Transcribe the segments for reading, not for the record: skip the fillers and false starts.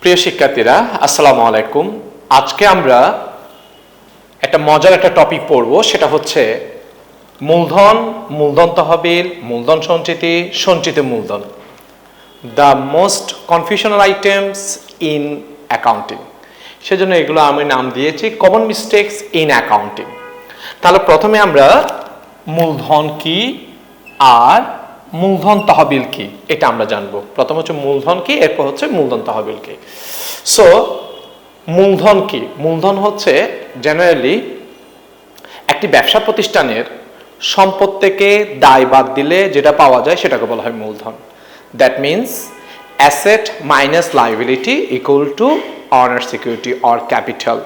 প্রিয় শিক্ষার্থীরা, আসসালামু আলাইকুম। আজকে আমরা একটা মজার একটা টপিক পড়ব, সেটা হচ্ছে মূলধন, মূলধন তহবিল, মূলধন সঞ্চিতি, সঞ্চিত মূলধন, the most confusional items in accounting. সেজন্য এগুলো আমি নাম দিয়েছি কমন মিস্টেকস ইন অ্যাকাউন্টিং। তাহলে প্রথমে আমরা মূলধন কি আর মূলধন তহবিল কি এটা আমরা জানবো। প্রথম হচ্ছে মূলধন কি, এরপর হচ্ছে মূলধন তহবিল কি। সো মূলধন কি? মূলধন হচ্ছে জেনারেলি একটি ব্যবসা প্রতিষ্ঠানের সম্পদ থেকে দায় বাদ দিলে যেটা পাওয়া যায় সেটাকে বলা হয় মূলধন। That means asset minus liability equal to honour security or capital.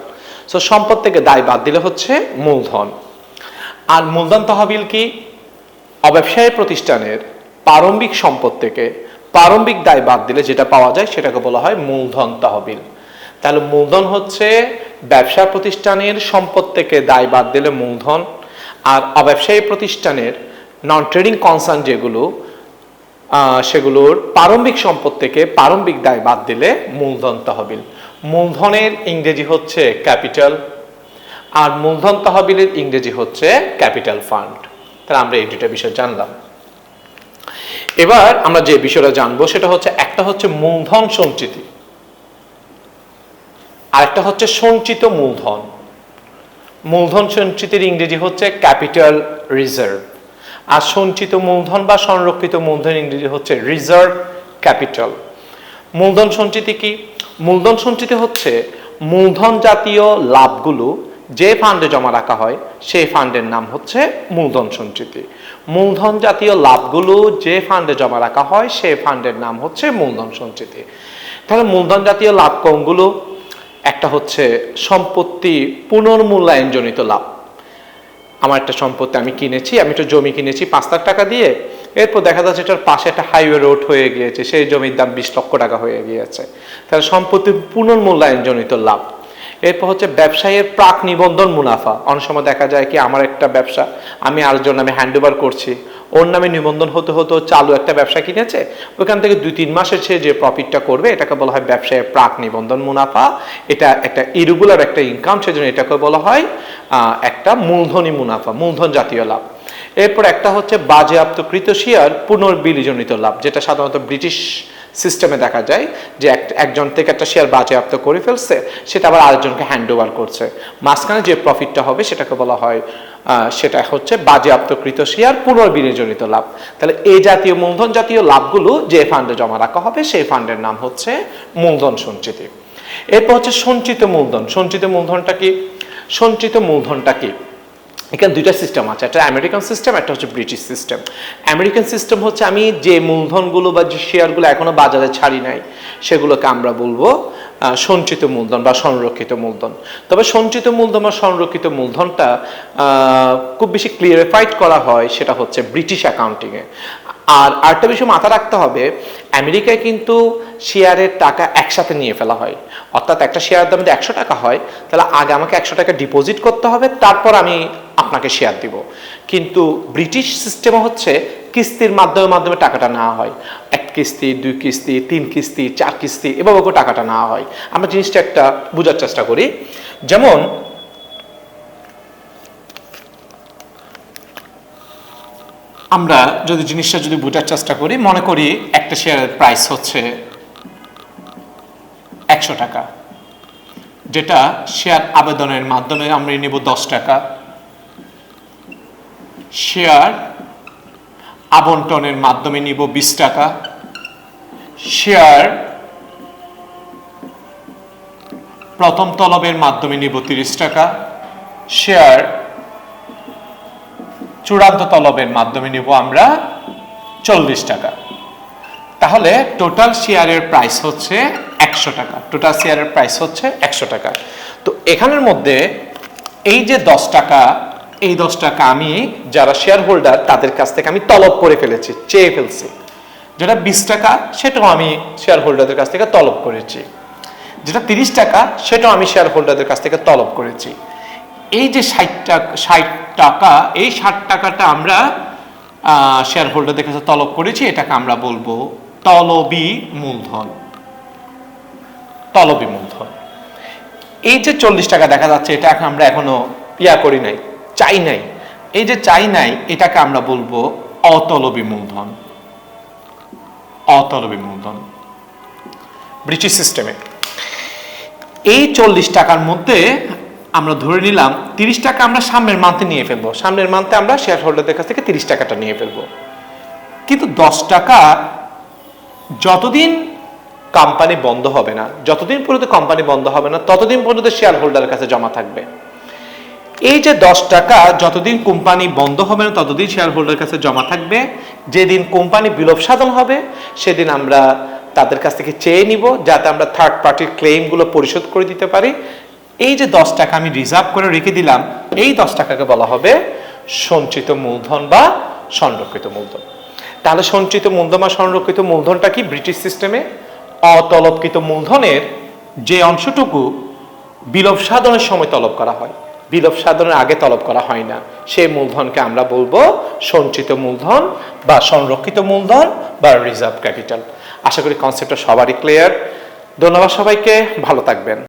So সম্পদ থেকে দায় বাদ দিলে হচ্ছে মূলধন। আর মূলধন তহবিল কি? অব্যবসায়ী প্রতিষ্ঠানের প্রারম্ভিক সম্পদ থেকে প্রারম্ভিক দায় বাদ দিলে যেটা পাওয়া যায় সেটাকে বলা হয় মূলধন তহবিল। তাহলে মূলধন হচ্ছে ব্যবসা প্রতিষ্ঠানের সম্পদ থেকে দায় বাদ দিলে মূলধন, আর অব্যবসায়ী প্রতিষ্ঠানের নন ট্রেডিং কনসার্ন যেগুলো সেগুলোর প্রারম্ভিক সম্পদ থেকে প্রারম্ভিক দায় বাদ দিলে মূলধন তহবিল। মূলধনের ইংরেজি হচ্ছে ক্যাপিটাল, আর মূলধন তহবিলের ইংরেজি হচ্ছে ক্যাপিটাল ফান্ড। তাহলে আমরা এই দুটো বিষয় জানলাম। এবার আমরা যে বিষয়টা জানবো সেটা হচ্ছে, একটা হচ্ছে মূলধন সঞ্চিতি, আরেকটা হচ্ছে সঞ্চিত মূলধন। মূলধন সঞ্চিতির ইংরেজি হচ্ছে ক্যাপিটাল রিজার্ভ, আর সঞ্চিত মূলধন বা সংরক্ষিত মূলধন ইংরেজি হচ্ছে রিজার্ভ ক্যাপিটাল। মূলধন সঞ্চিতি কি? মূলধন সঞ্চিতি হচ্ছে মূলধন জাতীয় লাভগুলো যে ফান্ডে জমা রাখা হয় সেই ফান্ডের নাম হচ্ছে মূলধন সঞ্চিতি। মূলধন জাতীয় লাভগুলো যে ফান্ডে জমা রাখা হয় সেই ফান্ডের নাম হচ্ছে মূলধন সঞ্চিতি। তাহলে মূলধন জাতীয় লাভ কোনগুলো? একটা হচ্ছে সম্পত্তি পুনর্মূল্যায়নজনিত লাভ। আমার একটা সম্পত্তি আমি কিনেছি, আমি একটা জমি কিনেছি 5 লাখ টাকা দিয়ে, এরপর দেখা যাচ্ছে এটার পাশে একটা হাইওয়ে রোড হয়ে গিয়েছে, সেই জমির দাম 20 লক্ষ টাকা হয়ে গিয়েছে। তাহলে সম্পত্তি পুনর্মূল্যায়নজনিত লাভ। এরপর হচ্ছে ব্যবসায়ের প্রাক নিবন্ধন মুনাফা। অনেক সময় দেখা যায় কি, আমার একটা ব্যবসা আমি আরেকজন নামে হ্যান্ড ওভার করছি, ওর নামে নিবন্ধন হতে হতে চালু একটা ব্যবসা কিনেছে, ওইখান থেকে 2-3 মাসের সে যে প্রফিটটা করবে এটাকে বলা হয় ব্যবসায়ের প্রাক নিবন্ধন মুনাফা। এটা একটা ইরেগুলার একটা ইনকাম, সেজন্য এটাকে বলা হয় একটা মূলধনী মুনাফা, মূলধন জাতীয় লাভ। এরপর একটা হচ্ছে বাজেয়াপ্তকৃত শেয়ার পুনর্বিলিজনিত লাভ, যেটা সাধারণত ব্রিটিশ সিস্টেমে দেখা যায় যে একজন থেকে একটা শেয়ার বাজেয়াপ্ত করে ফেলছে, সেটা আবার আরেকজনকে হ্যান্ড ওভার করছে, মাঝখানে যে প্রফিটটা হবে সেটাকে বলা হয় সেটা হচ্ছে বাজেয়াপ্তকৃত শেয়ার পুনর্বিনিয়োজনিত লাভ। তাহলে এই জাতীয় মূলধন জাতীয় লাভগুলো যে ফান্ডে জমা রাখা হবে সেই ফান্ডের নাম হচ্ছে মূলধন সঞ্চিতি। এরপর হচ্ছে সঞ্চিত মূলধন। সঞ্চিত মূলধনটা কি? সঞ্চিত মূলধনটা কি? এখানে দুইটা সিস্টেম আছে, একটা আমেরিকান সিস্টেম, একটা হচ্ছে ব্রিটিশ সিস্টেম। আমেরিকান সিস্টেম হচ্ছে আমি যে মূলধনগুলো বা যে শেয়ারগুলো এখনো বাজারে ছাড়ি নাই সেগুলোকে আমরা বলবো সঞ্চিত মূলধন বা সংরক্ষিত মূলধন। তবে সঞ্চিত মূলধন বা সংরক্ষিত মূলধনটা খুব বেশি ক্লিয়ারিফাইড করা হয় সেটা হচ্ছে ব্রিটিশ অ্যাকাউন্টিংয়ে। আর আরেকটা বিষয় মাথা রাখতে হবে, আমেরিকায় কিন্তু শেয়ারের টাকা একসাথে নিয়ে ফেলা হয়। অর্থাৎ একটা শেয়ারের দাম যদি 100 টাকা হয়, তাহলে আগে আমাকে 100 টাকা ডিপোজিট করতে হবে, তারপর আমি আপনাকে শেয়ার দিব। কিন্তু ব্রিটিশ সিস্টেমে হচ্ছে কিস্তির মাধ্যমে টাকাটা নেওয়া হয়। 1 কিস্তি, 2 কিস্তি, 3 কিস্তি, 4 কিস্তি, এভাবে করে টাকাটা নেওয়া হয়। আমরা জিনিসটা একটা বোঝার চেষ্টা করি। যেমন আমরা যদি জিনিসটা বোঝার চেষ্টা করি, মনে করি একটা শেয়ারের প্রাইস হচ্ছে 100 টাকা, যেটা শেয়ার আবেদনের মাধ্যমে আমরা নেব 10 টাকা, শেয়ার আবন্টনের মাধ্যমে নিব 20 টাকা, শেয়ার প্রথম তলবের মাধ্যমে নিব 30 টাকা, শেয়ার চূড়ান্ত তলবের মাধ্যমে নিব আমরা 40 টাকা। তাহলে টোটাল শেয়ারের প্রাইস হচ্ছে 100 টাকা। টোটাল শেয়ারের প্রাইস হচ্ছে 100 টাকা। তো এখানের মধ্যে এই যে 10 টাকা, এই 10 টাকা আমি যারা শেয়ার হোল্ডার তাদের কাছ থেকে আমি তলব করে ফেলেছি, চেয়ে ফেলছি। যেটা 20 টাকা সেটাও আমি শেয়ার হোল্ডারদের কাছ থেকে তলব করেছি, যেটা 30 টাকা সেটাও আমি শেয়ার হোল্ডারদের কাছ থেকে তলব করেছি। এই যে 60 টাকা, এই 60 টাকাটা আমরা শেয়ার হোল্ডারদের কাছে তলব করেছি, এটাকে আমরা বলবো তলবি মূলধন। তলবি মূলধন। এই যে 40 টাকা দেখা যাচ্ছে, এটা আমরা এখনো করি নাই, চাই নাই। এই যে চাই নাই, এটাকে আমরা বলবো অতলবি মূলধন। অতলবি মূলধন ব্রিটিশ সিস্টেমে। এই 40 টাকার মধ্যে আমরা ধরে নিলাম 30 টাকা আমরা সামনের মান্থে নিয়ে ফেলবো। সামনের মান্থে আমরা শেয়ার হোল্ডারদের কাছ থেকে 30 টাকাটা নিয়ে ফেলবো। কিন্তু 10 টাকা যতদিন কোম্পানি বন্ধ হবে না, যতদিন পর্যন্ত কোম্পানি বন্ধ হবে না, ততদিন পর্যন্ত শেয়ার হোল্ডারের কাছে জমা থাকবে। এই যে 10 টাকা যতদিন কোম্পানি বন্ধ হবে না, ততদিন শেয়ার হোল্ডারের কাছে জমা থাকবে। যেদিন কোম্পানি বিলোপ সাধন হবে, সেদিন আমরা তাদের কাছ থেকে চেয়ে নিব, যাতে আমরা থার্ড পার্টির ক্লেইমগুলো পরিশোধ করে দিতে পারি। এই যে 10 টাকা আমি রিজার্ভ করে রেখে দিলাম, এই 10 টাকাকে বলা হবে সঞ্চিত মূলধন বা সংরক্ষিত মূলধন। তাহলে সঞ্চিত মূলধন বা সংরক্ষিত মূলধনটা কি? ব্রিটিশ সিস্টেমে অতলবকৃত মূলধনের যে অংশটুকু বিলোপ সাধনের সময় তলব করা হয়, বিলোপ সাধনের আগে তলব করা হয় না, সেই মূলধনকে আমরা বলবো সঞ্চিত মূলধন বা সংরক্ষিত মূলধন বা রিজার্ভ ক্যাপিটাল। আশা করি কনসেপ্টটা সবারই ক্লিয়ার। ধন্যবাদ সবাইকে, ভালো থাকবেন।